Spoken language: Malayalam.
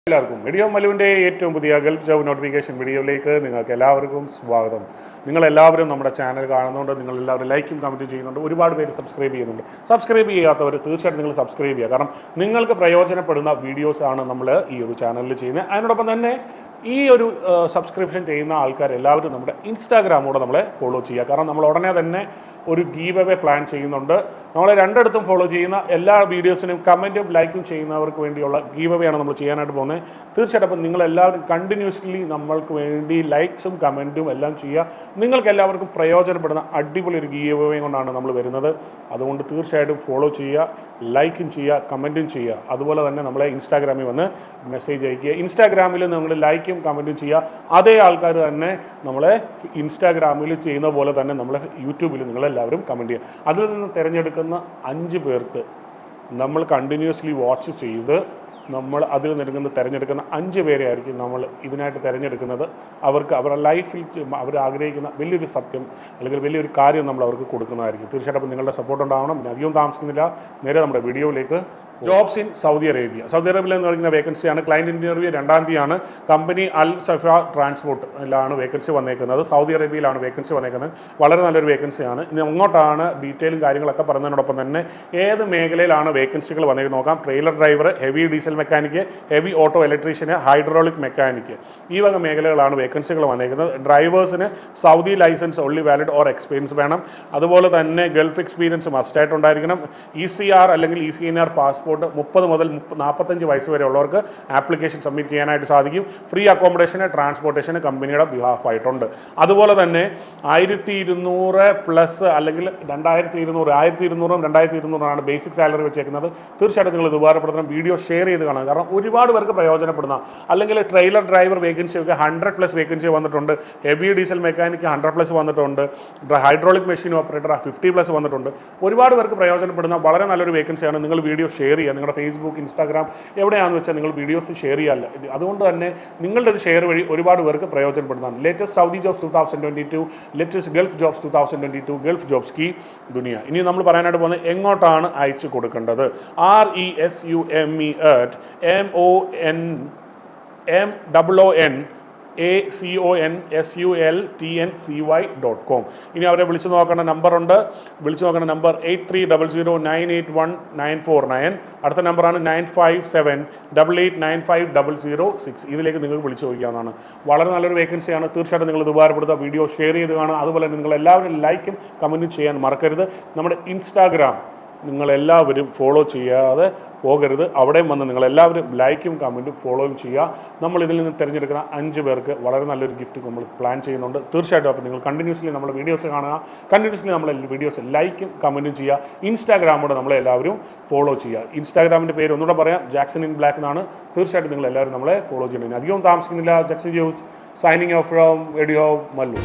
എല്ലാവർക്കും വീഡിയോ മലുവിൻ്റെ ഏറ്റവും പുതിയ ഗൾഫ് ജോബ് നോട്ടിഫിക്കേഷൻ വീഡിയോയിലേക്ക് നിങ്ങൾക്ക് എല്ലാവർക്കും സ്വാഗതം. നിങ്ങളെല്ലാവരും നമ്മുടെ ചാനൽ കാണുന്നുണ്ട്, നിങ്ങളെല്ലാവരും ലൈക്കും കമൻറ്റും ചെയ്യുന്നുണ്ട്, ഒരുപാട് പേര് സബ്സ്ക്രൈബ് ചെയ്യുന്നുണ്ട്. സബ്സ്ക്രൈബ് ചെയ്യാത്തവർ തീർച്ചയായിട്ടും നിങ്ങൾ സബ്സ്ക്രൈബ് ചെയ്യുക. കാരണം നിങ്ങൾക്ക് പ്രയോജനപ്പെടുന്ന വീഡിയോസാണ് നമ്മൾ ഈ ഒരു ചാനലിൽ ചെയ്യുന്നത്. അതിനോടൊപ്പം തന്നെ ഈ ഒരു സബ്സ്ക്രിപ്ഷൻ ചെയ്യുന്ന ആൾക്കാർ എല്ലാവരും നമ്മുടെ ഇൻസ്റ്റാഗ്രാമൂടെ നമ്മളെ ഫോളോ ചെയ്യുക. കാരണം നമ്മൾ ഉടനെ തന്നെ ഒരു ഗീവ് അവേ പ്ലാൻ ചെയ്യുന്നുണ്ട്. നമ്മളെ രണ്ടിടത്തും ഫോളോ ചെയ്യുന്ന എല്ലാ വീഡിയോസിനും കമൻറ്റും ലൈക്കും ചെയ്യുന്നവർക്ക് വേണ്ടിയുള്ള ഗീവ് അവേ ആണ് നമ്മൾ ചെയ്യാനായിട്ട് പോകുന്നത്. തീർച്ചയായിട്ടും നിങ്ങളെല്ലാവരും കണ്ടിന്യൂസ്ലി നമ്മൾക്ക് വേണ്ടി ലൈക്സും കമൻറ്റും എല്ലാം ചെയ്യുക. നിങ്ങൾക്ക് എല്ലാവർക്കും പ്രയോജനപ്പെടുന്ന അടിപൊളി ഒരു ഗീവ് അവേ കൊണ്ടാണ് നമ്മൾ വരുന്നത്. അതുകൊണ്ട് തീർച്ചയായിട്ടും ഫോളോ ചെയ്യുക, ലൈക്കും ചെയ്യുക, കമൻറ്റും ചെയ്യുക. അതുപോലെ തന്നെ നമ്മളെ ഇൻസ്റ്റാഗ്രാമിൽ വന്ന് മെസ്സേജ് അയയ്ക്കുക. ഇൻസ്റ്റാഗ്രാമിൽ നമ്മൾ ലൈക്കും കമൻറ്റും ചെയ്യുക. അതേ ആൾക്കാർ തന്നെ നമ്മളെ ഇൻസ്റ്റാഗ്രാമിൽ ചെയ്യുന്ന പോലെ തന്നെ നമ്മളെ യൂട്യൂബിൽ നിങ്ങളെല്ലാവരും കമൻറ്റ് ചെയ്യുക. അതിൽ നിന്ന് തിരഞ്ഞെടുക്കുന്ന 5 പേർക്ക് നമ്മൾ കണ്ടിന്യൂസ്ലി വാച്ച് ചെയ്ത് നമ്മൾ അതിൽ തിരഞ്ഞെടുക്കുന്ന 5 പേരെ ആയിരിക്കും നമ്മൾ ഇതിനായിട്ട് തിരഞ്ഞെടുക്കുന്നത്. അവർക്ക് അവരുടെ ലൈഫിൽ അവർ ആഗ്രഹിക്കുന്ന വലിയൊരു സത്യം അല്ലെങ്കിൽ വലിയൊരു കാര്യം നമ്മൾ അവർക്ക് കൊടുക്കുന്നതായിരിക്കും. തീർച്ചയായിട്ടും നിങ്ങളുടെ സപ്പോർട്ട് ഉണ്ടാവണം. അധികം താമസിക്കുന്നില്ല, നേരെ നമ്മുടെ വീഡിയോയിലേക്ക്. Jobs in Saudi Arabia. Saudi അറേബ്യയിൽ എന്ന് പറയുന്ന വേക്കൻസിയാണ്. ക്ലയൻറ്റ് ഇൻ്റർവ്യൂ 2-ാം തീയതിയാണ്. കമ്പനി അൽ സഫ ട്രാൻസ്പോർട്ടിലാണ് വേക്കൻസി വന്നേക്കുന്നത്. സൗദി അറേബ്യയിലാണ് വേക്കൻസി വന്നേക്കുന്നത്. വളരെ നല്ലൊരു വേക്കൻസിയാണ്. ഇനി അങ്ങോട്ടാണ് ഡീറ്റെയിലും കാര്യങ്ങളൊക്കെ പറയുന്നതിനോടൊപ്പം തന്നെ ഏത് മേഖലയിലാണ് വേക്കൻസികൾ വന്നേക്കുന്നത് നോക്കാം. Trailer driver, heavy diesel mechanic, heavy auto ഇലക്ട്രീഷ്യന്, ഹൈഡ്രോളിക് മെക്കാനിക്ക്, ഈ വക മേഖലകളാണ് വേക്കൻസികൾ വന്നേക്കുന്നത്. ഡ്രൈവേഴ്സിന് Saudi licence only valid or experience വേണം. അതുപോലെ തന്നെ ഗൾഫ് എക്സ്പീരിയൻസ് മസ്റ്റായിട്ടുണ്ടായിരിക്കണം. ECR അല്ലെങ്കിൽ ECNR പാസ്പോർട്ട് 30 മുതൽ 45 വയസ്സ് വരെ ഉള്ളവർക്ക് ആപ്ലിക്കേഷൻ സബ്മിറ്റ് ചെയ്യാനായിട്ട് സാധിക്കും. ഫ്രീ അക്കോമഡേഷന്, ട്രാൻസ്പോർട്ടേഷന് കമ്പനിയുടെ ബിഹാഫായിട്ടുണ്ട്. അതുപോലെ തന്നെ 1200 പ്ലസ് അല്ലെങ്കിൽ 2200, 1200-ഉം 2200-ആണ് ബേസിക് സാലറി വെച്ചേക്കുന്നത്. തീർച്ചയായിട്ടും നിങ്ങൾ ഇത് ഉപകാരപ്പെടുത്തണം. വീഡിയോ ഷെയർ ചെയ്ത് കാണാം. കാരണം ഒരുപാട് പേർക്ക് പ്രയോജനപ്പെടുന്ന അല്ലെങ്കിൽ ട്രെയിലർ ഡ്രൈവർ വേക്കൻസിയൊക്കെ 100+ വേക്കൻസി വന്നിട്ടുണ്ട്. ഹെവി ഡീസൽ മെക്കാനിക്ക് 100+ വന്നിട്ടുണ്ട്. ഹൈഡ്രോളിക് മെഷീൻ ഓപ്പറേറ്റർ 50+ വന്നിട്ടുണ്ട്. ഒരുപാട് പേർക്ക് പ്രയോജനപ്പെടുന്ന വളരെ നല്ലൊരു വേക്കൻസിയാണ്. നിങ്ങൾ വീഡിയോ ഷെയർ ചെയ്യുക. നിങ്ങളുടെ ഫേസ്ബുക്ക്, ഇൻസ്റ്റാഗ്രാം എവിടെയാണെന്ന് വെച്ചാൽ നിങ്ങൾ വീഡിയോസ് ഷെയർ ചെയ്യാറില്ല. അതുകൊണ്ട് തന്നെ നിങ്ങളുടെ ഒരു ഷെയർ വഴി ഒരുപാട് പേർക്ക് പ്രയോജനപ്പെടുന്നതാണ്. Latest Saudi jobs 2022, latest Gulf jobs 2022, Gulf jobs കി ദുനിയ. ഇനി നമ്മൾ പറയാനായിട്ട് പോകുന്നത് എങ്ങോട്ടാണ് അയച്ചു കൊടുക്കേണ്ടത്. RESUMEATMONACONSULTNCY.com. ഇനി അവരെ വിളിച്ചു നോക്കേണ്ട നമ്പറുണ്ട്. വിളിച്ചു നോക്കേണ്ട നമ്പർ 8300981949. അടുത്ത നമ്പറാണ് 9578895006. ഇതിലേക്ക് നിങ്ങൾക്ക് വിളിച്ചു ചോദിക്കാവുന്നതാണ്. വളരെ നല്ലൊരു വേക്കൻസിയാണ്. തീർച്ചയായിട്ടും നിങ്ങൾ ഇത് ഉപകാരപ്പെടുത്തുക. വീഡിയോ ഷെയർ ചെയ്ത് കാണുക. അതുപോലെ തന്നെ നിങ്ങൾ എല്ലാവരും ലൈക്കും കമൻറ്റും ചെയ്യാൻ മറക്കരുത്. നമ്മുടെ ഇൻസ്റ്റാഗ്രാം നിങ്ങളെല്ലാവരും ഫോളോ ചെയ്യാതെ പോകരുത്. അവിടെയും വന്ന് നിങ്ങളെല്ലാവരും ലൈക്കും കമൻറ്റും ഫോളോയും ചെയ്യുക. നമ്മൾ ഇതിൽ നിന്ന് തിരഞ്ഞെടുക്കുന്ന 5 പേർക്ക് വളരെ നല്ലൊരു ഗിഫ്റ്റ് നമ്മൾ പ്ലാൻ ചെയ്യുന്നുണ്ട്. തീർച്ചയായിട്ടും അപ്പോൾ നിങ്ങൾ കണ്ടിന്യൂസ്ലി നമ്മുടെ വീഡിയോസ് കാണുക. കണ്ടിന്യൂസ്ലി നമ്മളെ വീഡിയോസ് ലൈക്കും കമൻറ്റും ചെയ്യുക. ഇൻസ്റ്റാഗ്രാമോടെ നമ്മളെല്ലാവരും ഫോളോ ചെയ്യുക. ഇൻസ്റ്റാഗ്രാമിൻ്റെ പേര് ഒന്നുകൂടെ പറയാം, ജാക്സൺ ഇൻ ബ്ലാക്ക് എന്നാണ്. തീർച്ചയായിട്ടും നിങ്ങളെല്ലാവരും നമ്മളെ ഫോളോ ചെയ്യണം. അധികം താമസിക്കുന്നില്ല. Jackson Jose signing off from radio Mallu.